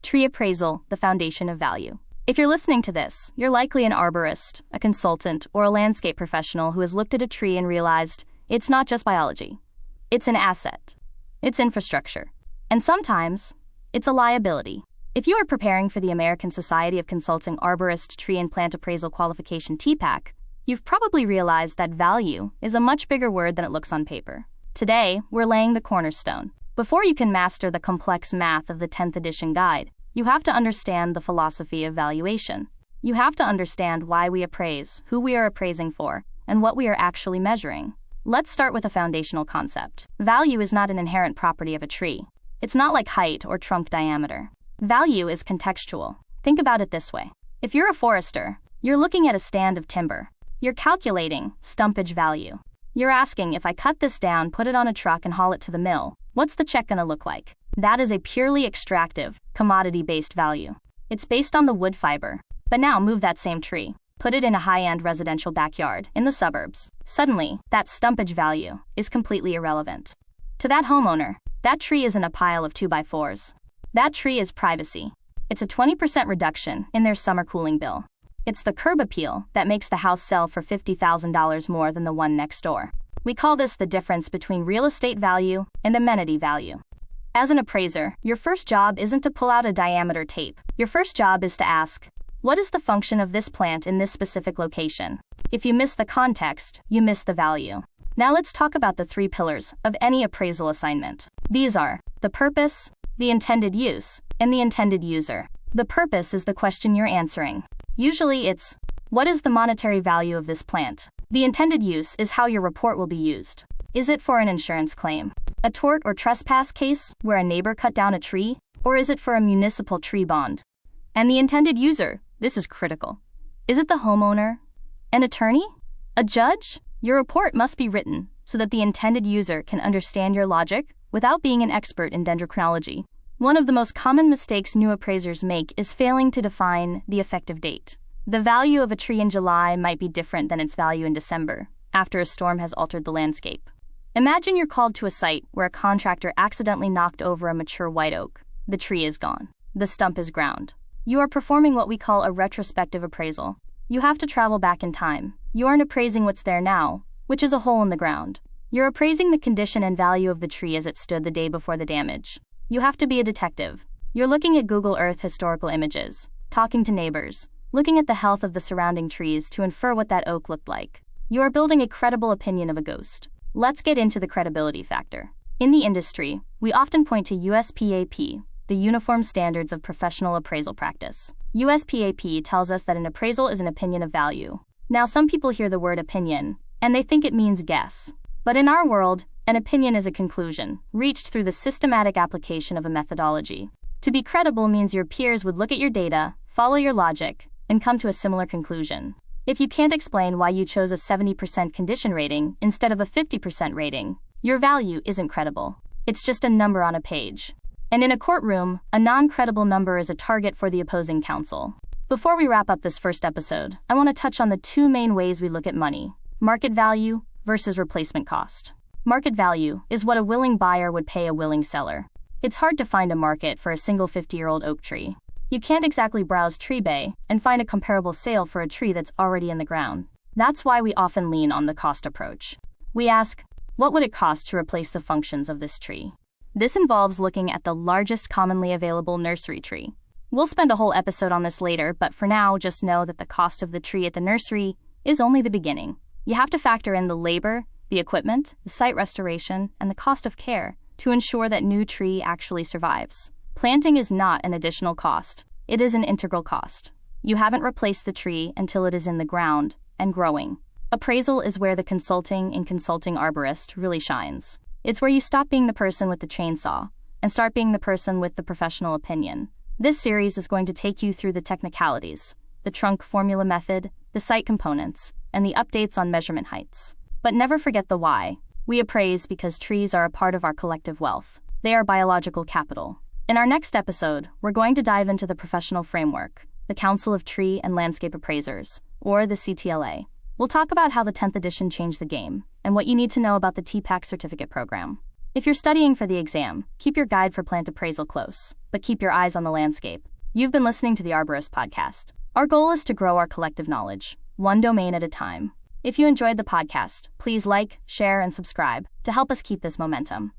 Tree appraisal, the foundation of value. If you're listening to this, you're likely an arborist, a consultant, or a landscape professional who has looked at a tree and realized it's not just biology. It's an asset. It's infrastructure. And sometimes, it's a liability. If you are preparing for the American Society of Consulting Arborist Tree and Plant Appraisal Qualification TPAQ, you've probably realized that value is a much bigger word than it looks on paper. Today, we're laying the cornerstone. Before you can master the complex math of the 10th edition guide, you have to understand the philosophy of valuation. You have to understand why we appraise, who we are appraising for, and what we are actually measuring. Let's start with a foundational concept. Value is not an inherent property of a tree. It's not like height or trunk diameter. Value is contextual. Think about it this way. If you're a forester, you're looking at a stand of timber. You're calculating stumpage value. You're asking, if I cut this down, put it on a truck and haul it to the mill, what's the check gonna look like? That is a purely extractive, commodity-based value. It's based on the wood fiber. But now move that same tree. Put it in a high-end residential backyard in the suburbs. Suddenly, that stumpage value is completely irrelevant. To that homeowner, that tree isn't a pile of 2x4s. That tree is privacy. It's a 20% reduction in their summer cooling bill. It's the curb appeal that makes the house sell for $50,000 more than the one next door. We call this the difference between real estate value and amenity value. As an appraiser, your first job isn't to pull out a diameter tape. Your first job is to ask, what is the function of this plant in this specific location? If you miss the context, you miss the value. Now let's talk about the 3 pillars of any appraisal assignment. These are the purpose, the intended use, and the intended user. The purpose is the question you're answering. Usually it's, what is the monetary value of this plant? The intended use is how your report will be used. Is it for an insurance claim, a tort or trespass case where a neighbor cut down a tree, or is it for a municipal tree bond? And the intended user, this is critical. Is it the homeowner? An attorney? A judge? Your report must be written so that the intended user can understand your logic without being an expert in dendrochronology. One of the most common mistakes new appraisers make is failing to define the effective date. The value of a tree in July might be different than its value in December, after a storm has altered the landscape. Imagine you're called to a site where a contractor accidentally knocked over a mature white oak. The tree is gone. The stump is ground. You are performing what we call a retrospective appraisal. You have to travel back in time. You aren't appraising what's there now, which is a hole in the ground. You're appraising the condition and value of the tree as it stood the day before the damage. You have to be a detective. You're looking at Google Earth historical images, talking to neighbors, looking at the health of the surrounding trees to infer what that oak looked like. You are building a credible opinion of a ghost. Let's get into the credibility factor. In the industry, we often point to USPAP, the Uniform Standards of Professional Appraisal Practice. USPAP tells us that an appraisal is an opinion of value. Now, some people hear the word opinion, and they think it means guess. But in our world, an opinion is a conclusion, reached through the systematic application of a methodology. To be credible means your peers would look at your data, follow your logic, and come to a similar conclusion. If you can't explain why you chose a 70% condition rating instead of a 50% rating, your value isn't credible. It's just a number on a page. And in a courtroom, a non-credible number is a target for the opposing counsel. Before we wrap up this first episode, I want to touch on the 2 main ways we look at money: market value versus replacement cost. Market value is what a willing buyer would pay a willing seller. It's hard to find a market for a single 50-year-old oak tree. You can't exactly browse TreeBay and find a comparable sale for a tree that's already in the ground. That's why we often lean on the cost approach. We ask, what would it cost to replace the functions of this tree? This involves looking at the largest commonly available nursery tree. We'll spend a whole episode on this later, but for now, just know that the cost of the tree at the nursery is only the beginning. You have to factor in the labor, the equipment, the site restoration, and the cost of care to ensure that new tree actually survives. Planting is not an additional cost. It is an integral cost. You haven't replaced the tree until it is in the ground and growing. Appraisal is where the consulting arborist really shines. It's where you stop being the person with the chainsaw and start being the person with the professional opinion. This series is going to take you through the technicalities, the trunk formula method, the site components, and the updates on measurement heights. But never forget the why. We appraise because trees are a part of our collective wealth. They are biological capital. In our next episode, we're going to dive into the professional framework, the Council of Tree and Landscape Appraisers, or the CTLA. We'll talk about how the 10th edition changed the game, and what you need to know about the TPAQ certificate program. If you're studying for the exam, keep your guide for plant appraisal close. but keep your eyes on the landscape. You've been listening to the Arborist-podcast. Our goal is to grow our collective knowledge, one domain at a time. If you enjoyed the podcast, please like, share, and subscribe to help us keep this momentum.